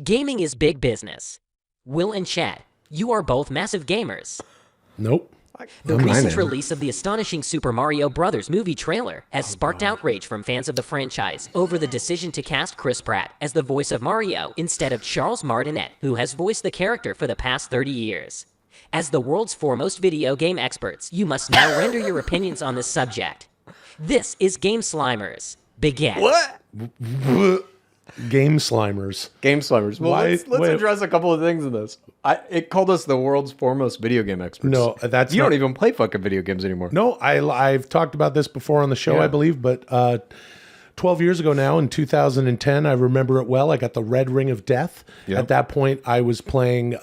Gaming is big business. Will and Chad, you are both massive gamers. Nope. The recent release of the astonishing Super Mario Bros. Movie trailer has sparked outrage from fans of the franchise over the decision to cast Chris Pratt as the voice of Mario instead of Charles Martinet, who has voiced the character for the past 30 years. As the world's foremost video game experts, you must now render your opinions on this subject. This is Game Slimers. Begin. What? Game Slimers. Game Slimers. Well, let's address a couple of things in this. It called us the world's foremost video game experts. No, that's you don't even play fucking video games anymore. No, I've talked about this before on the show, I believe, but 12 years ago now, in 2010, I remember it well. I got the Red Ring of Death. Yep. At that point, I was playing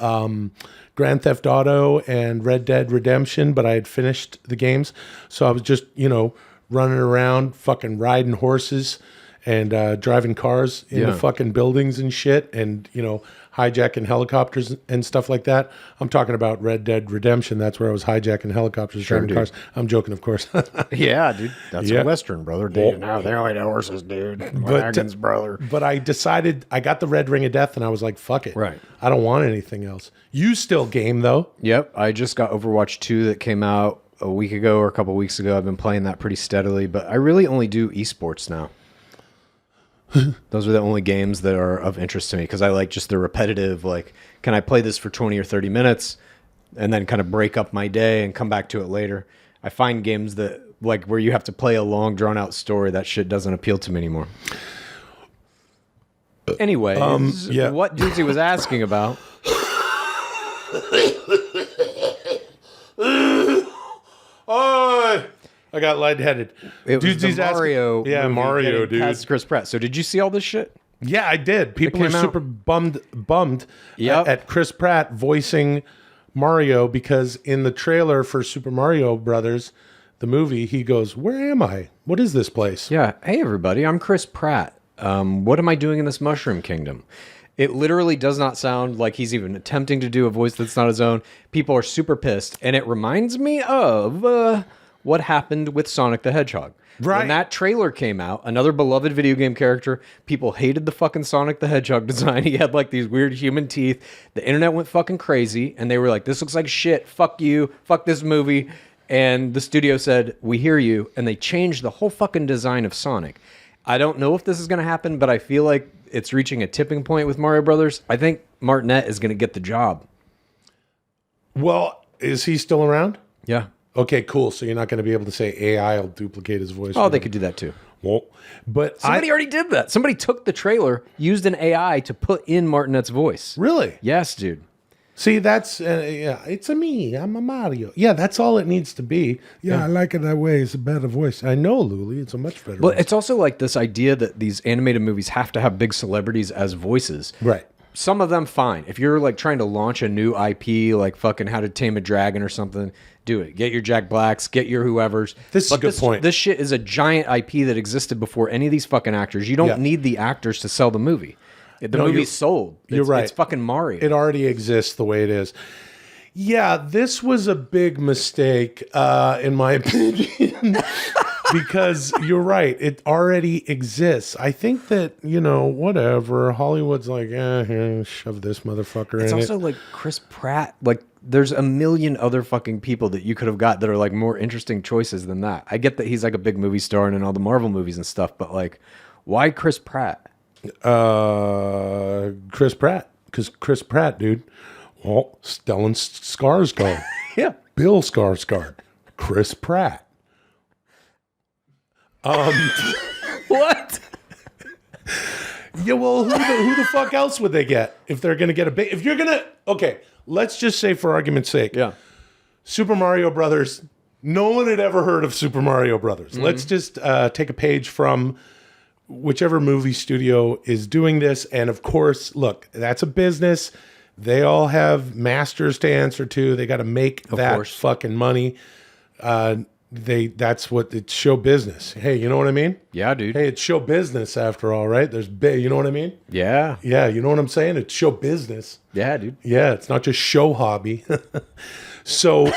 Grand Theft Auto and Red Dead Redemption, but I had finished the games. So I was just, running around, fucking riding horses and driving cars into fucking buildings and shit, and hijacking helicopters and stuff like that. I'm talking about Red Dead Redemption. That's where I was hijacking helicopters, driving cars. I'm joking, of course. Yeah, dude. That's a Western, brother. Dude, now they only know horses, dude. Wagons, brother. But I decided, I got the Red Ring of Death, and I was like, fuck it. Right. I don't want anything else. You still game, though. Yep. I just got Overwatch 2 that came out a week ago or a couple weeks ago. I've been playing that pretty steadily, but I really only do esports now. Those are the only games that are of interest to me because I like just the repetitive, like, can I play this for 20 or 30 minutes and then kind of break up my day and come back to it later? I find games that, like, where you have to play a long, drawn-out story, that shit doesn't appeal to me anymore. Anyway, what Dudesy was asking about... I got lightheaded. It was the Mario. Yeah, Mario, dude. Has Chris Pratt. So did you see all this shit? Yeah, I did. People are super bummed at Chris Pratt voicing Mario because in the trailer for Super Mario Brothers, the movie, he goes, "Where am I? What is this place?" Yeah. Hey, everybody. I'm Chris Pratt. What am I doing in this Mushroom Kingdom? It literally does not sound like he's even attempting to do a voice that's not his own. People are super pissed, and it reminds me of what happened with Sonic the Hedgehog. Right. When that trailer came out, another beloved video game character, people hated the fucking Sonic the Hedgehog design. He had like these weird human teeth. The internet went fucking crazy, and they were like, this looks like shit. Fuck you. Fuck this movie. And the studio said, we hear you. And they changed the whole fucking design of Sonic. I don't know if this is going to happen, but I feel like it's reaching a tipping point with Mario Brothers. I think Martinet is going to get the job. Well, is he still around? Yeah. Okay, cool. So you're not going to be able to say AI will duplicate his voice. Oh, they could do that too. Well, but somebody already did that. Somebody took the trailer, used an AI to put in Martinet's voice. Really? Yes, dude. See, that's, it's a me. I'm a Mario. Yeah, that's all it needs to be. Yeah, I like it that way. It's a better voice. I know, Luli. It's a much better voice. But it's also like this idea that these animated movies have to have big celebrities as voices. Right. Some of them, fine. If you're like trying to launch a new IP, like fucking How to Tame a Dragon or something, do it. Get your Jack Blacks, get your whoever's. This is a good point. This shit is a giant IP that existed before any of these fucking actors. You don't need the actors to sell the movie. The movie's sold. You're right. It's fucking Mario. It already exists the way it is. Yeah, this was a big mistake, in my opinion, because you're right. It already exists. I think that, whatever. Hollywood's like, here, shove this motherfucker in it. It's also like Chris Pratt. Like, there's a million other fucking people that you could have got that are like more interesting choices than that. I get that he's like a big movie star and in all the Marvel movies and stuff, but like, why Chris Pratt? Chris Pratt. Because Chris Pratt, dude. Well, Stellan Skarsgård. Yeah. Bill Skarsgård. Chris Pratt. What? Yeah, well, who the fuck else would they get if they're going to get a big... If you're going to... Okay, let's just say for argument's sake. Yeah. Super Mario Brothers. No one had ever heard of Super Mario Brothers. Mm-hmm. Let's just take a page from whichever movie studio is doing this. And of course, look, that's a business. They all have masters to answer to. They got to make that fucking money. That's what it's show business. Hey, you know what I mean? Yeah, dude. Hey, it's show business after all, right? There's big, you know what I mean? Yeah. Yeah, you know what I'm saying? It's show business. Yeah, dude. Yeah, it's not just show hobby. So,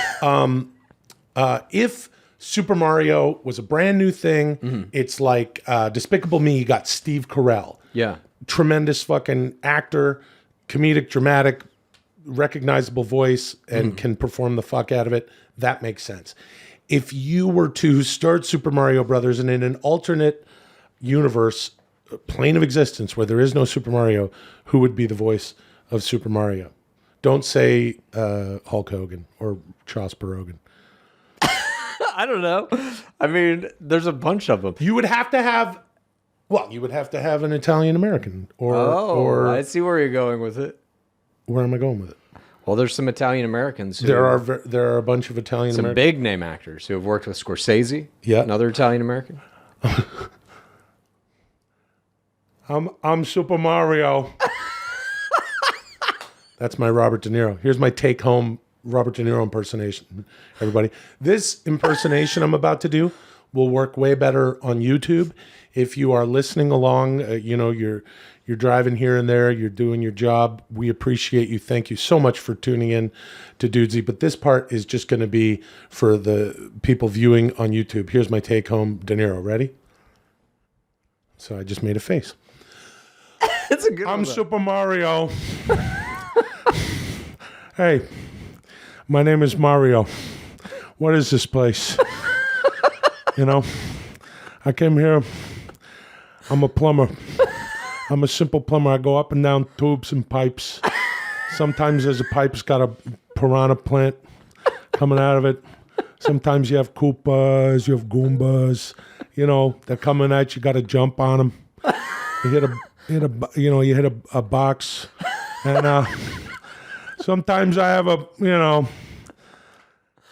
if Super Mario was a brand new thing, it's like Despicable Me got Steve Carell. Yeah. tremendous fucking actor, comedic, dramatic, recognizable voice, and can perform the fuck out of it, that makes sense. If you were to start Super Mario Brothers and in an alternate universe, plane of existence where there is no Super Mario, who would be the voice of Super Mario? Don't say Hulk Hogan or Charles Rogan. I don't know. I mean, there's a bunch of them. You would have to have, an Italian American or I see where you're going with it. Where am I going with it? Well, there's some Italian Americans. There are a bunch of Italian some Americans. big name actors who have worked with Scorsese. Yeah, another Italian American. I'm Super Mario. That's my Robert De Niro. Here's my take-home Robert De Niro impersonation, everybody. This impersonation I'm about to do will work way better on YouTube. If you are listening along, you're driving here and there, you're doing your job. We appreciate you. Thank you so much for tuning in to Dudesy. But this part is just going to be for the people viewing on YouTube. Here's my take-home De Niro. Ready? So I just made a face. It's a good one. I'm Super Mario. Hey, my name is Mario. What is this place? I came here. I'm a plumber. I'm a simple plumber. I go up and down tubes and pipes. Sometimes there's a pipe's got a piranha plant coming out of it. Sometimes you have Koopas, you have Goombas. They're coming at you. Got to jump on them. You hit a box, and sometimes I have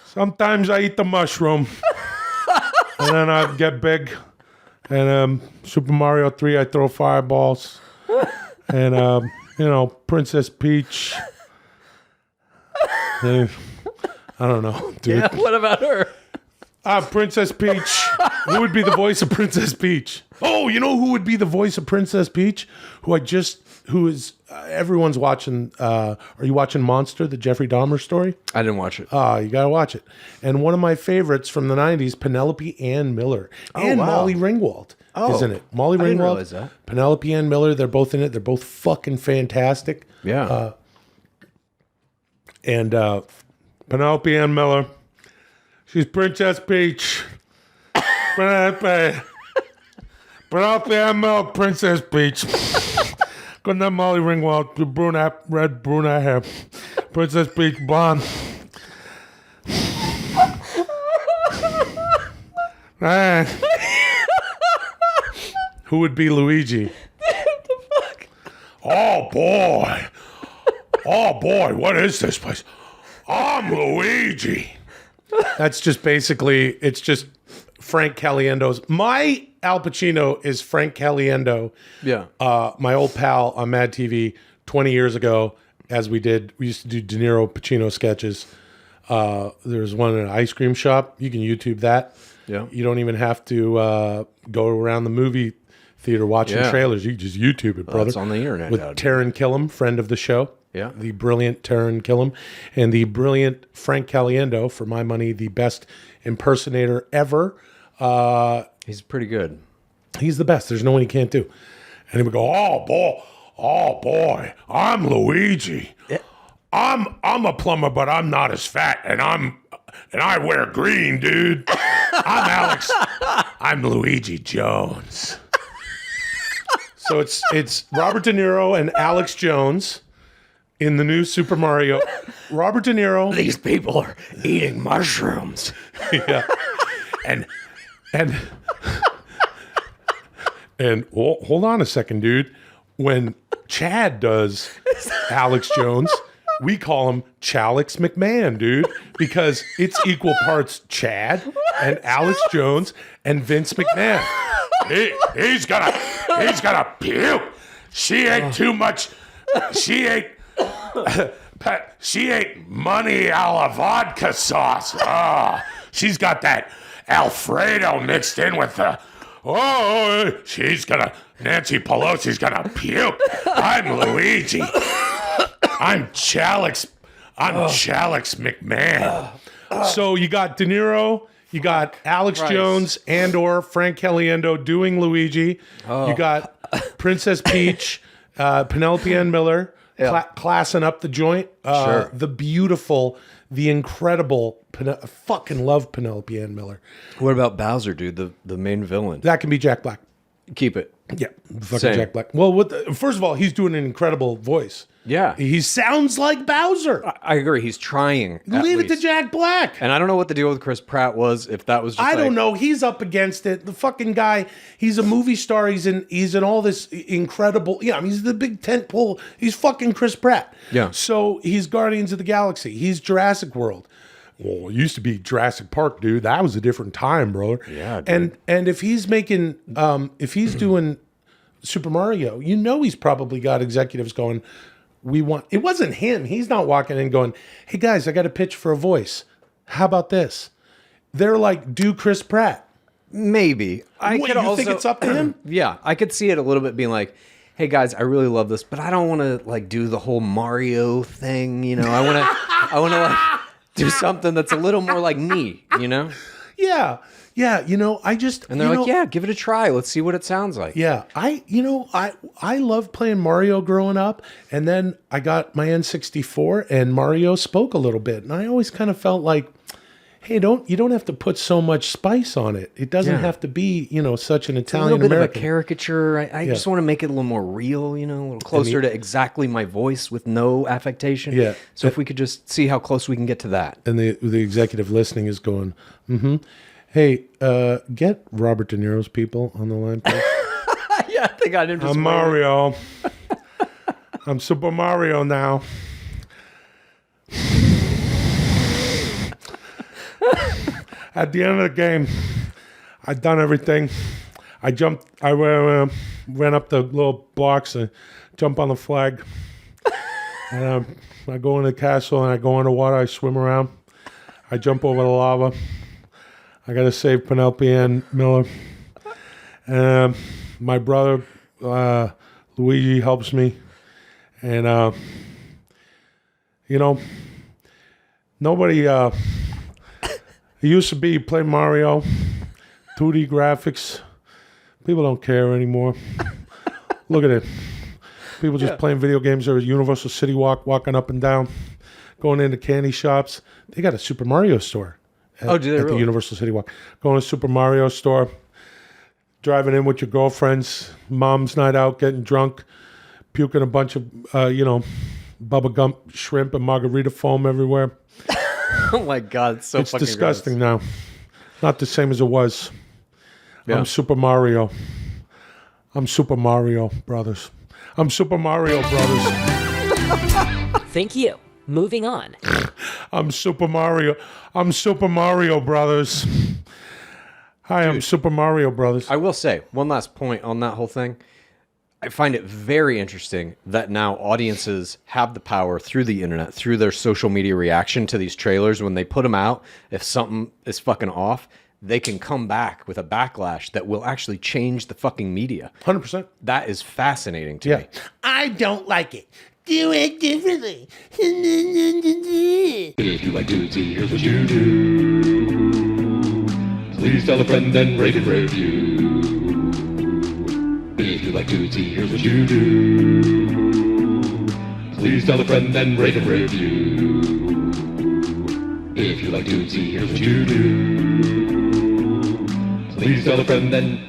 sometimes I eat the mushroom, and then I get big. And Super Mario 3, I throw fireballs, and Princess Peach. And, I don't know, dude. Yeah, what about her? Princess Peach. Who would be the voice of Princess Peach? Oh, you know who would be the voice of Princess Peach? Everyone's watching. Are you watching Monster, the Jeffrey Dahmer story? I didn't watch it. You got to watch it. And one of my favorites from the 90s, Penelope Ann Miller. And Molly Ringwald is in it. Molly Ringwald. I didn't realize that. Penelope Ann Miller, they're both in it. They're both fucking fantastic. Yeah. And Penelope Ann Miller, she's Princess Peach. Penelope Ann Miller, Princess Peach. Good night, Molly Ringwald, red brunette hair. Princess Peach, blonde. Who would be Luigi? What the fuck? Oh boy, what is this place? I'm Luigi. That's just basically, it's just Frank Caliendo's. My Al Pacino is Frank Caliendo. Yeah. My old pal on Mad TV 20 years ago, we used to do De Niro Pacino sketches. There was one in an ice cream shop. You can YouTube that. Yeah. You don't even have to go around the movie theater watching trailers. You can just YouTube it, brother. It's on the internet. With Taron Killam, friend of the show. Yeah. The brilliant Taron Killam and the brilliant Frank Caliendo, for my money, the best impersonator ever. He's pretty good. He's the best. There's no one he can't do. And he would go, oh boy, I'm Luigi. Yeah. I'm a plumber, but I'm not as fat, and I wear green, dude. I'm Alex. I'm Luigi Jones. So it's Robert De Niro and Alex Jones in the new Super Mario. Robert De Niro. These people are eating mushrooms. Yeah. And hold on a second, dude. When Chad does Alex Jones, we call him Chalix McMahon, dude, because it's equal parts Chad and Alex Jones and Vince McMahon. He's gonna puke. She ate too much. She ate money a la vodka sauce. Oh, she's got that Alfredo mixed in with the. Oh, Nancy Pelosi's gonna puke. I'm Luigi. I'm Chalix McMahon. So you got De Niro, you got Alex Jones and or Frank Caliendo doing Luigi. You got Princess Peach Penelope Ann Miller, classing up the joint. Sure. The beautiful, the incredible, I fucking love Penelope Ann Miller. What about Bowser, dude, the main villain? That can be Jack Black. Keep it. Yeah, fucking Same. Jack Black. Well, first of all, he's doing an incredible voice. Yeah. He sounds like Bowser. I agree. He's trying. Leave it to Jack Black. And I don't know what the deal with Chris Pratt was. If that was just I don't know. He's up against it. The fucking guy. He's a movie star. He's in all this incredible. Yeah, I mean, he's the big tent pole. He's fucking Chris Pratt. Yeah. So he's Guardians of the Galaxy. He's Jurassic World. Well, it used to be Jurassic Park, dude. That was a different time, brother. Yeah, dude. And if he's making, if he's doing Super Mario, you know, he's probably got executives going, it wasn't him. He's not walking in going, hey guys, I got a pitch for a voice. How about this? They're like, do Chris Pratt. Maybe. You think it's up to him? Yeah, I could see it a little bit being like, hey guys, I really love this, but I don't want to like do the whole Mario thing, you know. I want to like do something that's a little more like me, you know? Yeah. Yeah, you know, And they're like, yeah, give it a try. Let's see what it sounds like. Yeah, I loved playing Mario growing up, and then I got my N64, and Mario spoke a little bit, and I always kind of felt like, hey, you don't have to put so much spice on it. It doesn't have to be, you know, such an Italian American. A little bit American of a caricature. I just want to make it a little more real, you know, a little closer to exactly my voice with no affectation. Yeah. So if we could just see how close we can get to that. And the executive listening is going, hey, get Robert De Niro's people on the line, please. Yeah, they got him. I'm Mario. I'm Super Mario now. At the end of the game, I'd done everything. I ran up the little blocks and jump on the flag. And I go in the castle and I go underwater. I swim around. I jump over the lava. I got to save Penelope Ann Miller. And my brother, Luigi, helps me. And, you know, nobody... It used to be you play Mario, 2D graphics. People don't care anymore. Look at it. People just playing video games. There was Universal City Walk, walking up and down, going into candy shops. They got a Super Mario store at the Universal City Walk. Going to Super Mario store, driving in with your girlfriends, mom's night out, getting drunk, puking a bunch of, Bubba Gump shrimp and margarita foam everywhere. Oh my God, it's It's disgusting now. Not the same as it was. Yeah. I'm Super Mario. I'm Super Mario Brothers. I'm Super Mario Brothers. Thank you. Moving on. I'm Super Mario. I'm Super Mario Brothers. Hi, I'm Super Mario Brothers. I will say, one last point on that whole thing. I find it very interesting that now audiences have the power through the internet, through their social media reaction to these trailers. When they put them out, if something is fucking off, they can come back with a backlash that will actually change the fucking media. 100%. That is fascinating to me. I don't like it. Do it differently. If you like Dudesy, here's what you do. Please tell a friend and rate and review. If you like Dudesy, here's what you do. Please tell a friend and rate and review. If you like Dudesy, here's what you do. Please tell a friend and